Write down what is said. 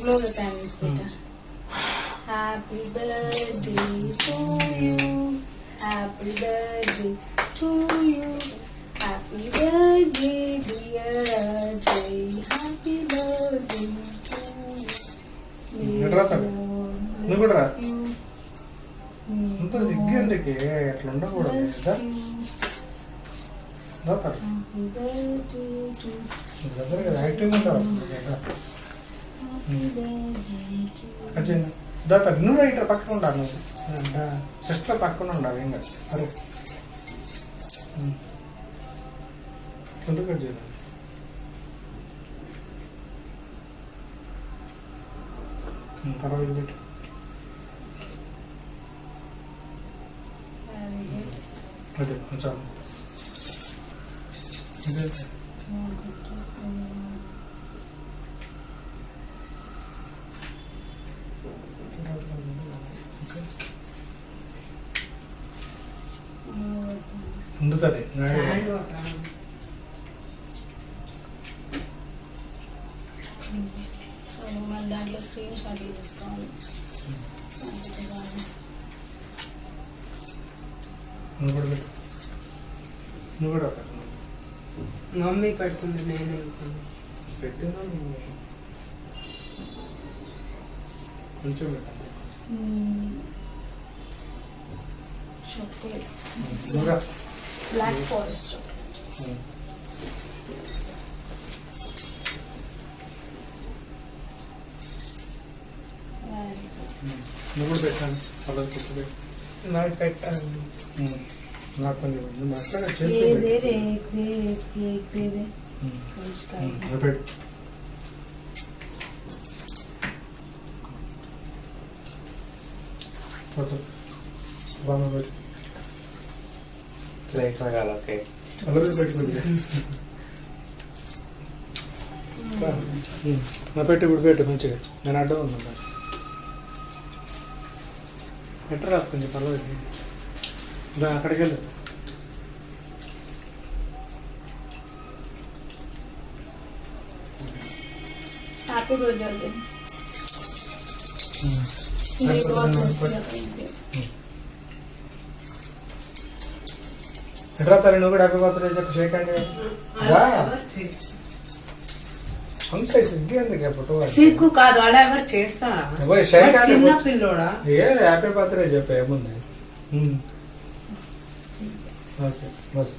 blow the candles better. Happy birthday to you. Happy birthday to you. Happy birthday dear Ajay. Happy birthday to you. నువ్వు కూడా రా. అంత సిగ్గు ఎందుకే అట్లా ఉండకూడదు కదా. దగ్గర యాక్టివ్గా ఉంటావు దాత నువ్వు రైటర్ పక్కన ఉండాలి. నువ్వు సిస్టర్ పక్కన ఉండాలి. ఏం కాదు. అరే ఎందుకు చేయాలి. పర్వాలేదు పెట్టు. అదే చాలు. ఉండుతుంది మన దాంట్లో స్క్రీన్ షాట్లు తీసుకోవాలి. నువ్వు కూడా పెట్టు. నువ్వు కూడా మమ్మీ పెడుతుంది. నేను పెట్టినా కొంచెం పెట్టండి. బ్లాక్ ఫారెస్ట్ నువ్వు కూడా పెట్టాను. అలా పెట్టు. నాకు పెట్టాలి. నాకు కొంచెం పెట్టు. బాగా పెట్టు. ప్లేట్ రకాల కేక్ అలాగే పెట్టుకుంది. నా పెట్టి ఇప్పుడు పెట్టు మంచిగా. నేను అడ్డం ఉన్నాను. ఎట్రా కొంచెం పర్వాలేదు. అక్కడికి వెళ్ళు. Happy birthday. ఎట్రా తల్లి నువ్వు కూడా హ్యాపీ బర్త్డే చెప్పి షేక్ అండి. అంతే సిగ్గు ఎందుకు ఫోటో సిగ్గు కాదు. అలా ఎవరు చేస్తారా? చిన్న పిల్లోడా? ఏ హ్యాపీ బర్త్డే చెప్పే ఏముంది. Okay bus.